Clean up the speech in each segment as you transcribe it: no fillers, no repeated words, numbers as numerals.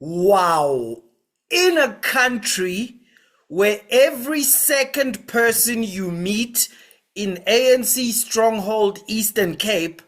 Wow. In a country where every second person you meet in ANC stronghold Eastern Cape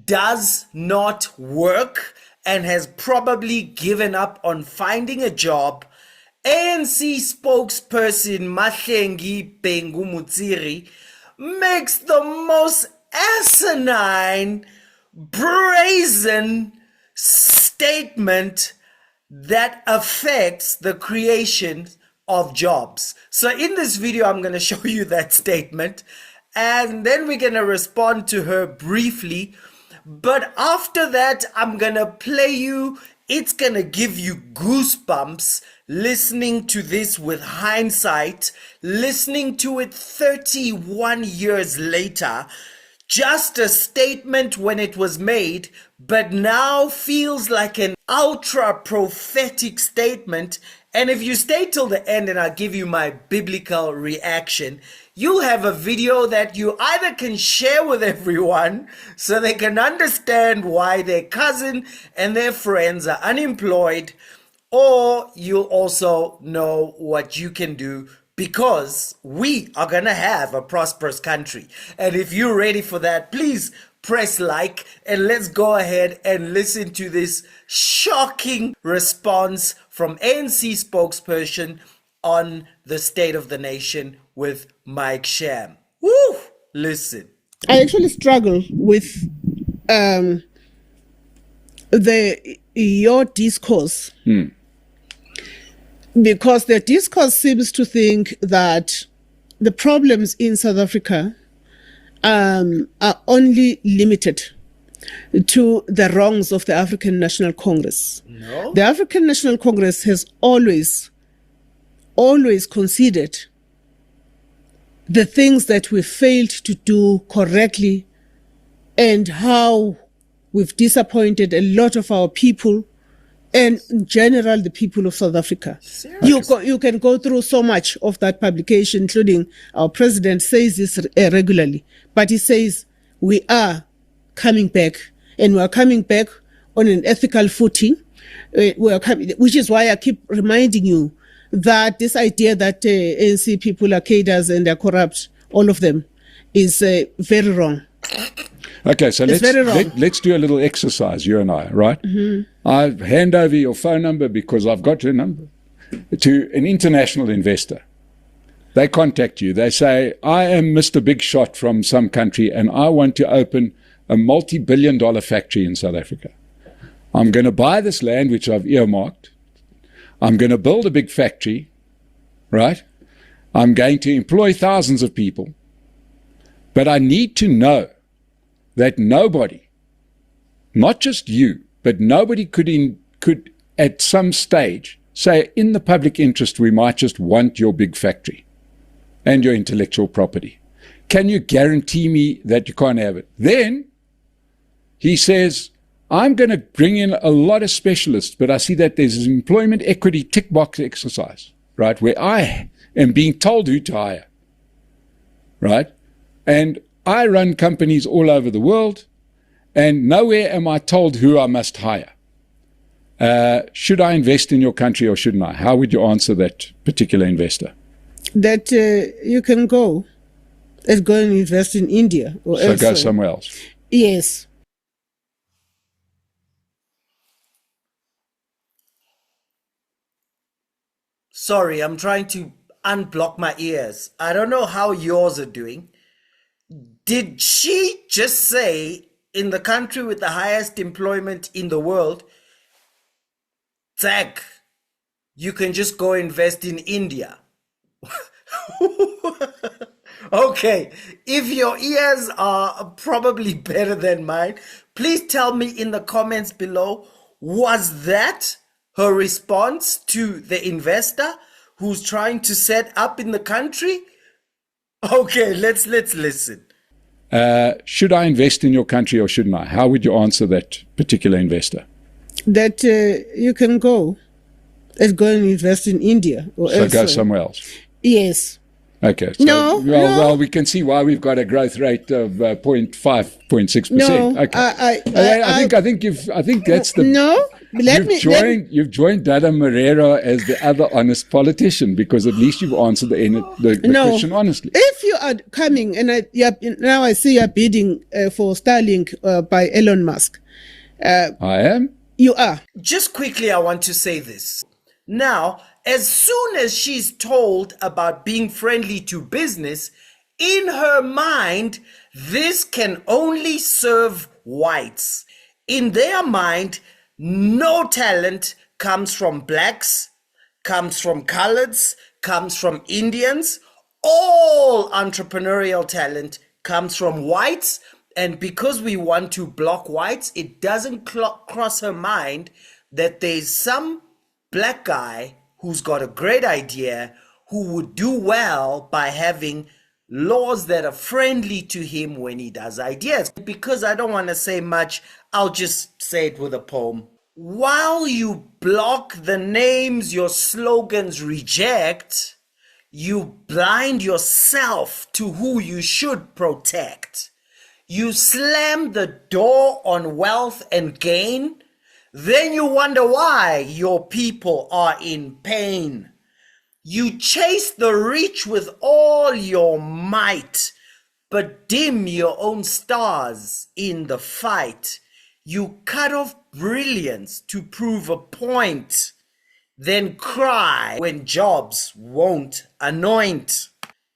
does not work and has probably given up on finding a job, ANC spokesperson Mahlengi Bhengu-Motsiri makes the most asinine, brazen statement that affects the creation of jobs. So in this video, I'm going to show you that statement, and then we're going to respond to her briefly. But after that, I'm going to play you, it's going to give you goosebumps listening to this with hindsight, listening to it 31 years later. Just a statement when it was made, but now feels like an ultra-prophetic statement. And if you stay till the end and I'll give you my biblical reaction, you'll have a video that you either can share with everyone so they can understand why their cousin and their friends are unemployed, or you'll also know what you can do, because we are going to have a prosperous country. And if you're ready for that, please press like and let's go ahead and listen to this shocking response from ANC spokesperson on the state of the nation with Mike Sham. Woo! Listen. I actually struggle with your discourse. Because the discourse seems to think that the problems in South Africa are only limited to the wrongs of the African National Congress. No. The African National Congress has always considered the things that we failed to do correctly and how we've disappointed a lot of our people, and in general, the people of South Africa. You can go through so much of that publication, including our president says this regularly, but he says we are coming back, and we are coming back on an ethical footing. Which is why I keep reminding you that this idea that ANC people are cadres and are corrupt, all of them, is very wrong. Okay, so let's do a little exercise, you and I, right? I hand over your phone number, because I've got your number, to an international investor. They contact you. They say, I am Mr. Big Shot from some country, and I want to open a multi-billion-dollar factory in South Africa. I'm going to buy this land, which I've earmarked. I'm going to build a big factory, right? I'm going to employ thousands of people. But I need to know that nobody, not just you, but nobody could at some stage say, in the public interest, we might just want your big factory and your intellectual property. Can you guarantee me that you can't have it? Then he says, I'm going to bring in a lot of specialists, but I see that there's an employment equity tick box exercise, right, where I am being told who to hire, right? And I run companies all over the world, and nowhere am I told who I must hire. Should I invest in your country or shouldn't I? How would you answer that particular investor? That you can go and invest in India or so elsewhere. Go somewhere else. Yes. Sorry, I'm trying to unblock my ears. I don't know how yours are doing. Did she just say, in the country with the highest employment in the world, Zach, you can just go invest in India? Okay, if your ears are probably better than mine, please tell me in the comments below, was that her response to the investor who's trying to set up in the country? Okay, let's listen. Should I invest in your country or shouldn't I? How would you answer that particular investor? That you can go and invest in India or so elsewhere. Go somewhere else. Yes. Okay. So, well, we can see why we've got a growth rate of 0.5, 0.6%. No, okay. I think that's the. No, You've joined Dada Moreira as the other honest politician, because at least you've answered the question honestly. If you are coming, and now I see you're bidding for Starlink by Elon Musk. I am. You are. Just quickly, I want to say this. Now, as soon as she's told about being friendly to business, in her mind, this can only serve whites. In their mind, no talent comes from blacks, comes from coloreds, comes from Indians. All entrepreneurial talent comes from whites. And because we want to block whites, it doesn't cross her mind that there's some black guy who's got a great idea who would do well by having laws that are friendly to him when he does ideas. Because I don't want to say much, I'll just say it with a poem. While you block the names your slogans reject, you blind yourself to who you should protect. You slam the door on wealth and gain, then you wonder why your people are in pain. You chase the rich with all your might, but dim your own stars in the fight. You cut off brilliance to prove a point, then cry when jobs won't anoint.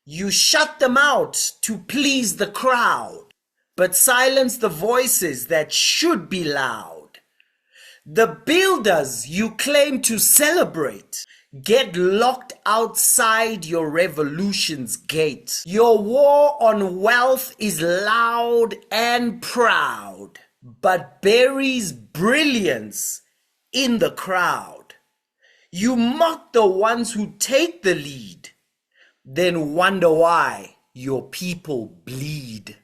You shut them out to please the crowd, but silence the voices that should be loud. The builders you claim to celebrate get locked outside your revolution's gate. Your war on wealth is loud and proud, but buries brilliance in the crowd. You mock the ones who take the lead, then wonder why your people bleed.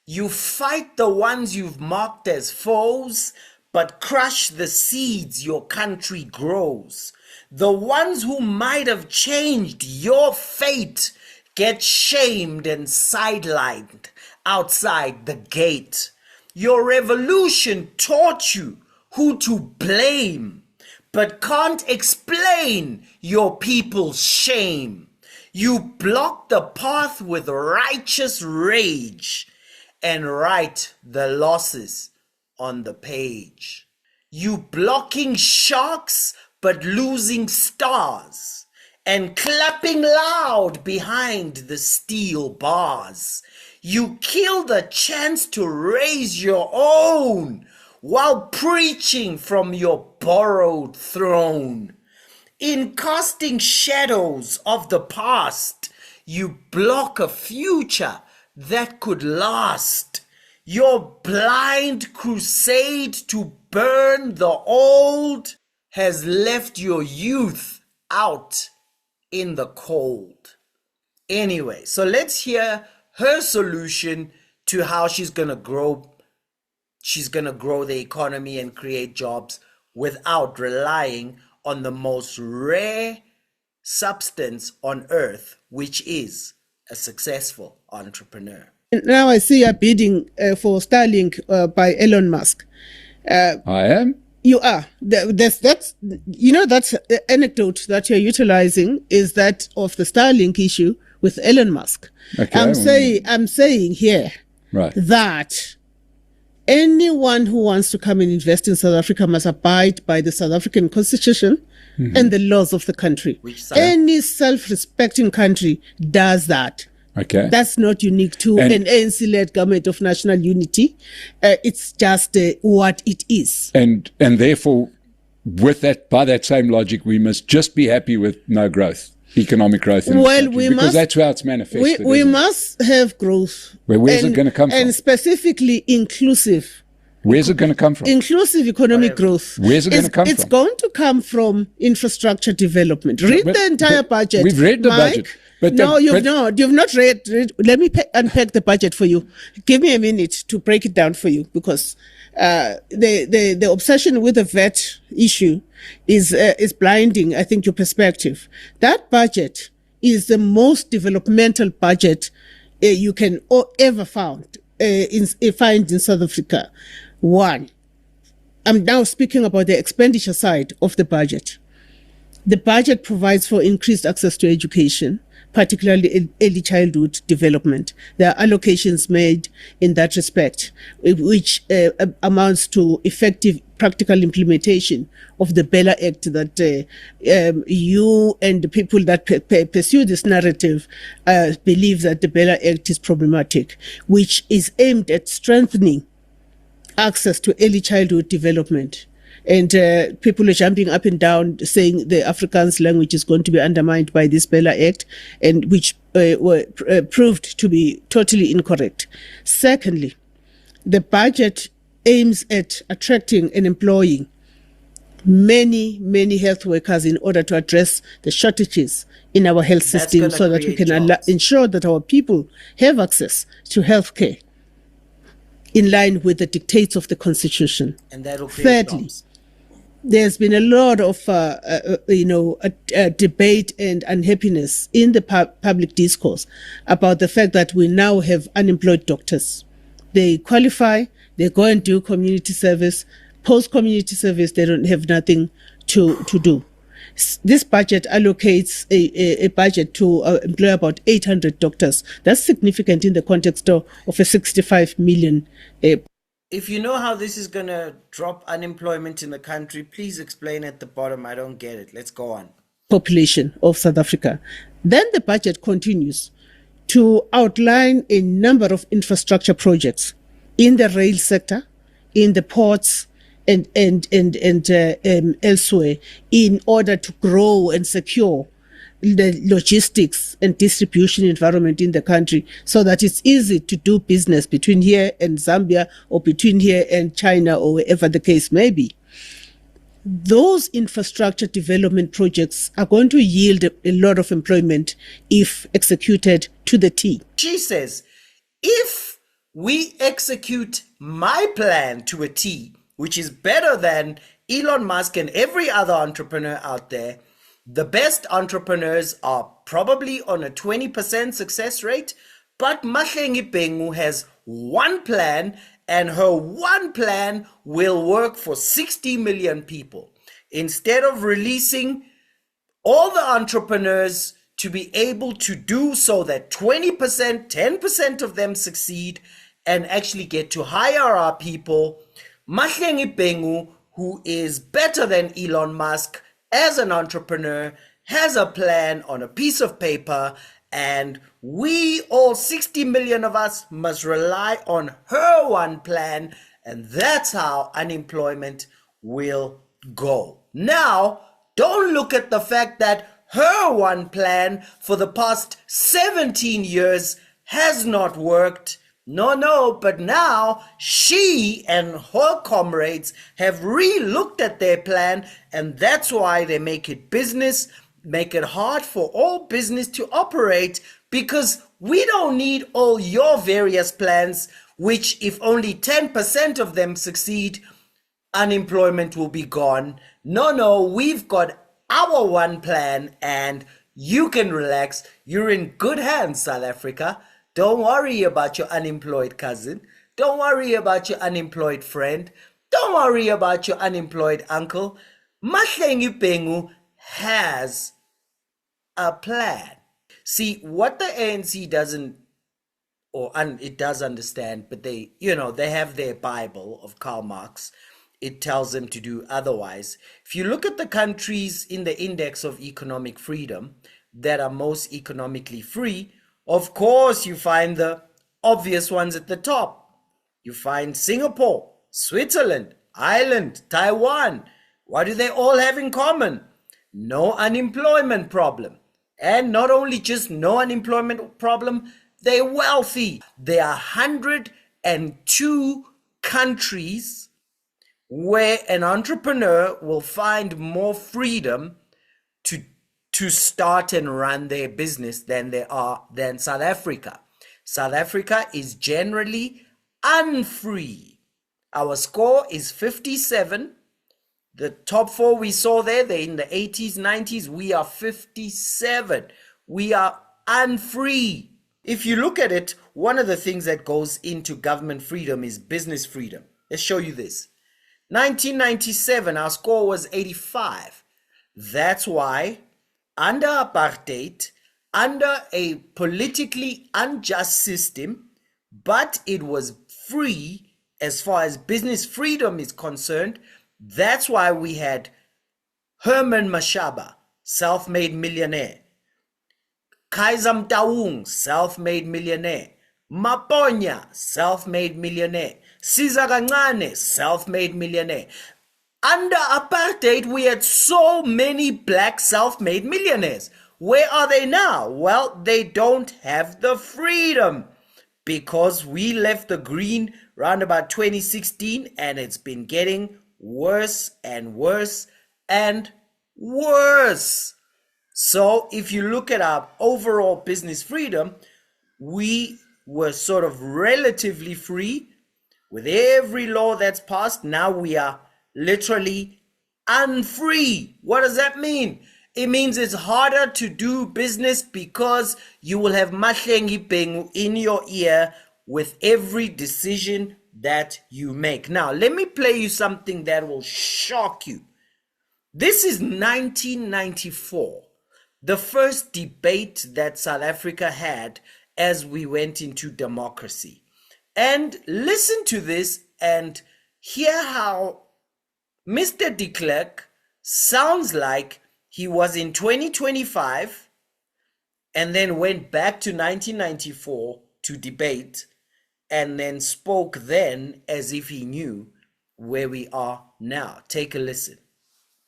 You fight the ones you've marked as foes, but crush the seeds your country grows. The ones who might have changed your fate get shamed and sidelined outside the gate. Your revolution taught you who to blame, but can't explain your people's shame. You block the path with righteous rage and write the losses on the page. You blocking sharks but losing stars, and clapping loud behind the steel bars. You kill the chance to raise your own while preaching from your borrowed throne. In casting shadows of the past, you block a future that could last. Your blind crusade to burn the old has left your youth out in the cold. Anyway, so let's hear her solution to how she's gonna grow the economy and create jobs without relying on the most rare substance on earth, which is a successful entrepreneur. Now I see you're bidding for Starlink by Elon Musk. I am. You are. That's the anecdote that you're utilizing is that of the Starlink issue with Elon Musk. Okay, I'm saying here that anyone who wants to come and invest in South Africa must abide by the South African Constitution and the laws of the country. Any self-respecting country does that. Okay. That's not unique to an ANC-led government of national unity. It's just what it is. And therefore, with that, by that same logic, we must just be happy with no growth, economic growth in this country, because that's how it's manifested. We must have growth. Where's it going to come from? And specifically inclusive. Where's it going to come from? Inclusive economic growth. Where's it going to come from? It's going to come from infrastructure development. Read the entire budget. We've read the budget. But you've not read. Let me unpack the budget for you. Give me a minute to break it down for you, because the obsession with the VAT issue is blinding, I think, your perspective. That budget is the most developmental budget you can ever find in South Africa. One, I'm now speaking about the expenditure side of the budget. The budget provides for increased access to education, particularly early childhood development. There are allocations made in that respect, which amounts to effective practical implementation of the Bella Act that you and the people that pursue this narrative believe that the Bella Act is problematic, which is aimed at strengthening access to early childhood development. And people are jumping up and down saying the Afrikaans language is going to be undermined by this Bella Act, and which were proved to be totally incorrect. Secondly, the budget aims at attracting and employing many health workers in order to address the shortages in our health system, so that we can ensure that our people have access to health care in line with the dictates of the Constitution. And that will create jobs. There's been a lot of, debate and unhappiness in the public discourse about the fact that we now have unemployed doctors. They qualify, they go and do community service. Post-community service, they don't have nothing to do. This budget allocates a budget to employ about 800 doctors. That's significant in the context of a 65 million. If you know how this is going to drop unemployment in the country, please explain at the bottom. I don't get it. Let's go on. Population of South Africa. Then the budget continues to outline a number of infrastructure projects in the rail sector, in the ports, and elsewhere, in order to grow and secure the logistics and distribution environment in the country, so that it's easy to do business between here and Zambia, or between here and China, or wherever the case may be. Those infrastructure development projects are going to yield a lot of employment if executed to the T. She says, if we execute my plan to a T, which is better than Elon Musk and every other entrepreneur out there, the best entrepreneurs are probably on a 20% success rate, but Mahlengi Bhengu has one plan, and her one plan will work for 60 million people. Instead of releasing all the entrepreneurs to be able to do so that 20%, 10% of them succeed and actually get to hire our people, Mahlengi Bhengu, who is better than Elon Musk as an entrepreneur, has a plan on a piece of paper, and we, all 60 million of us, must rely on her one plan, and that's how unemployment will go. Now, don't look at the fact that her one plan for the past 17 years has not worked. No, but now she and her comrades have re-looked at their plan, and that's why they make it hard for all business to operate, because we don't need all your various plans, which if only 10% of them succeed, unemployment will be gone. No, we've got our one plan, and you can relax. You're in good hands, South Africa. Don't worry about your unemployed cousin. Don't worry about your unemployed friend. Don't worry about your unemployed uncle. Mahlengi Bhengu has a plan. See, what the ANC doesn't, it does understand, but they have their Bible of Karl Marx. It tells them to do otherwise. If you look at the countries in the index of economic freedom that are most economically free, of course, you find the obvious ones at the top. You find Singapore, Switzerland, Ireland, Taiwan. What do they all have in common? No unemployment problem. And not only just no unemployment problem, they're wealthy. There are 102 countries where an entrepreneur will find more freedom to start and run their business than South Africa. South Africa is generally unfree. Our score is 57. The top four we saw there, they're in the 80s, 90s. We are 57. We are unfree. If you look at it, one of the things that goes into government freedom is business freedom. Let's show you this. 1997, our score was 85. That's why under apartheid, under a politically unjust system, but it was free as far as business freedom is concerned, that's why we had Herman Mashaba, self-made millionaire. Kaiser Mtaung, self-made millionaire. Maponya, self-made millionaire. Siza Kancane, self-made millionaire. Under apartheid, we had so many black self-made millionaires. Where are they now? Well, they don't have the freedom because we left the green round about 2016 and it's been getting worse and worse and worse. So if you look at our overall business freedom, we were sort of relatively free with every law that's passed. Now we are literally unfree. What does that mean? It means it's harder to do business because you will have Mahlengi Bhengu in your ear with every decision that you make. Now, let me play you something that will shock you. This is 1994, the first debate that South Africa had as we went into democracy. And listen to this and hear how Mr. de Klerk sounds like he was in 2025 and then went back to 1994 to debate and then spoke then as if he knew where we are now. Take a listen.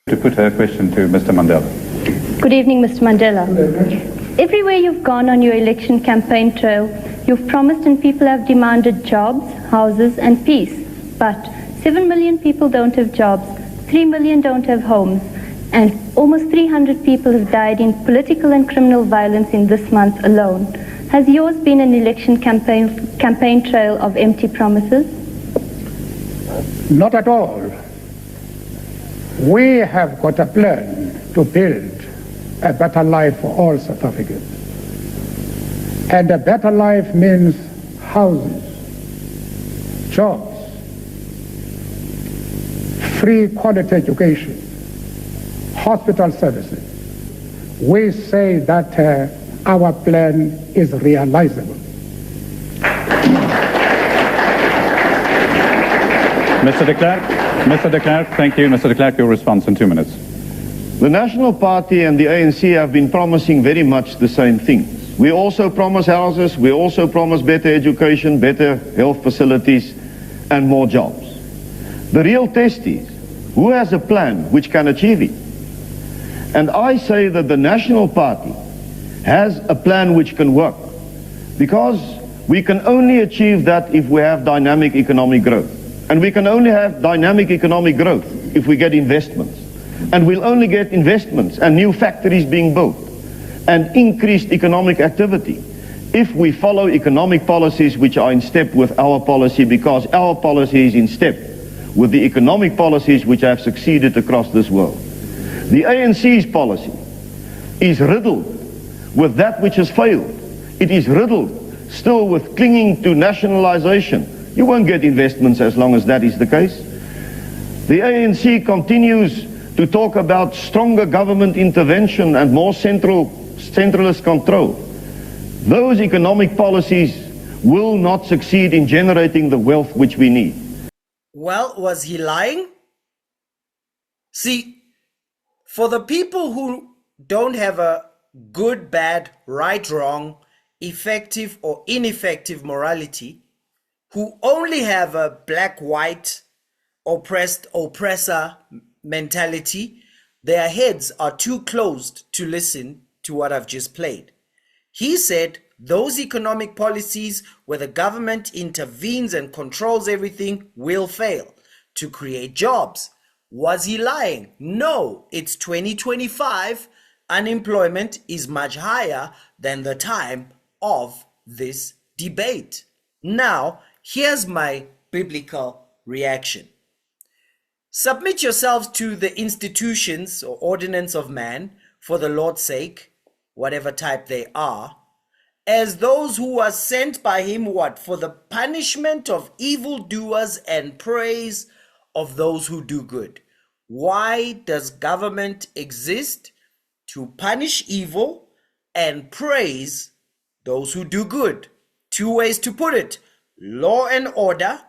To put her question to Mr. Mandela. Good evening, Mr. Mandela. Everywhere you've gone on your election campaign trail, you've promised and people have demanded jobs, houses and peace. But 7 million people don't have jobs, 3 million don't have homes, and almost 300 people have died in political and criminal violence in this month alone. Has yours been an election campaign trail of empty promises? Not at all. We have got a plan to build a better life for all South Africans. And a better life means houses, jobs, free quality education, hospital services. We say that our plan is realizable. Mr. de Klerk, thank you. Mr. de Klerk, your response in 2 minutes. The National Party and the ANC have been promising very much the same things. We also promise houses, we also promise better education, better health facilities, and more jobs. The real test is, who has a plan which can achieve it? And I say that the National Party has a plan which can work, because we can only achieve that if we have dynamic economic growth. And we can only have dynamic economic growth if we get investments. And we'll only get investments and new factories being built and increased economic activity if we follow economic policies which are in step with our policy, because our policy is in step with the economic policies which have succeeded across this world. The ANC's policy is riddled with that which has failed. It is riddled still with clinging to nationalization. You won't get investments as long as that is the case. The ANC continues to talk about stronger government intervention and more centralist control. Those economic policies will not succeed in generating the wealth which we need. Well, was he lying? See, for the people who don't have a good, bad, right, wrong, effective or ineffective morality, who only have a black, white, oppressed, oppressor mentality, their heads are too closed to listen to what I've just played. He said those economic policies where the government intervenes and controls everything will fail to create jobs. Was he lying? No, it's 2025. Unemployment is much higher than the time of this debate. Now, here's my biblical reaction. Submit yourselves to the institutions or ordinance of man for the Lord's sake, whatever type they are, as those who are sent by him, what? For the punishment of evildoers and praise of those who do good. Why does government exist? To punish evil and praise those who do good. Two ways to put it: law and order,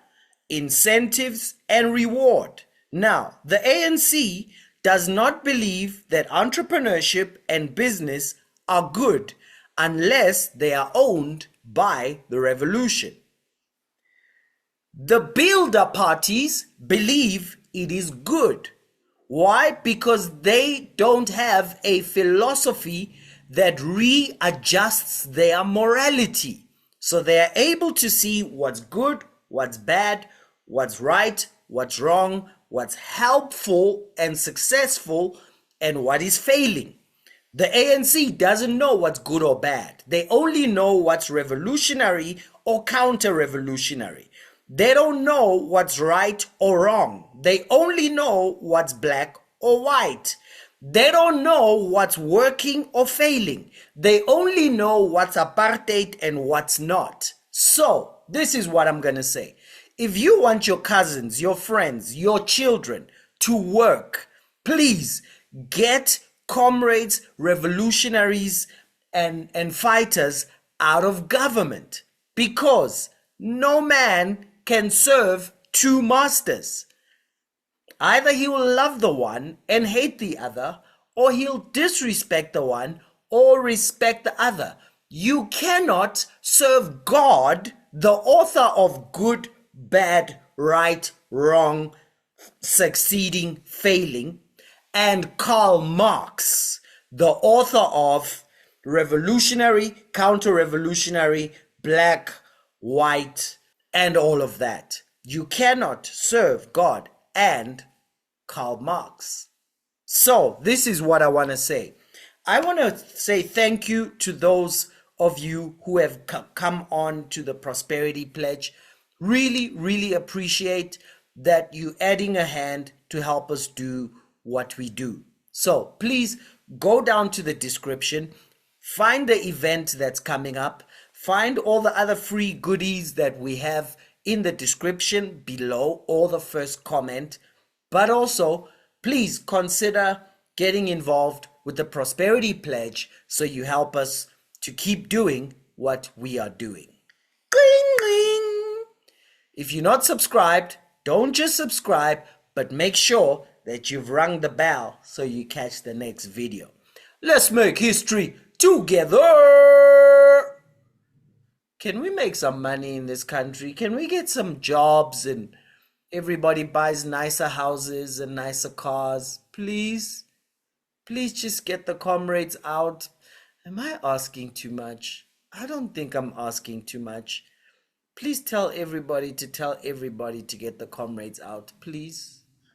incentives and reward. Now, the ANC does not believe that entrepreneurship and business are good unless they are owned by the revolution. The builder parties believe it is good. Why? Because they don't have a philosophy that readjusts their morality. So they are able to see what's good, what's bad, what's right, what's wrong, what's helpful and successful, and what is failing. The ANC doesn't know what's good or bad. They only know what's revolutionary or counter-revolutionary. They don't know what's right or wrong. They only know what's black or white. They don't know what's working or failing. They only know what's apartheid and what's not. So, this is what I'm going to say. If you want your cousins, your friends, your children to work, please get comrades, revolutionaries, and fighters out of government, because no man can serve two masters. Either he will love the one and hate the other, or he'll disrespect the one or respect the other. You cannot serve God, the author of good, bad, right, wrong, succeeding, failing, and Karl Marx, the author of revolutionary, counter-revolutionary, black, white, and all of that. You cannot serve God and Karl Marx. So this is what I want to say. I want to say thank you to those of you who have come on to the Prosperity Pledge. Really, really appreciate that you adding a hand to help us do what we do. So please go down to the description, find the event that's coming up, find all the other free goodies that we have in the description below or the first comment. But also, please consider getting involved with the Prosperity Pledge so you help us to keep doing what we are doing. Gling, gling. If you're not subscribed, don't just subscribe, but make sure that you've rung the bell so you catch the next video. Let's make history together. Can we make some money in this country? Can we get some jobs and everybody buys nicer houses and nicer cars? Please? Please just get the comrades out. Am I asking too much? I don't think I'm asking too much. Please tell everybody to get the comrades out, please.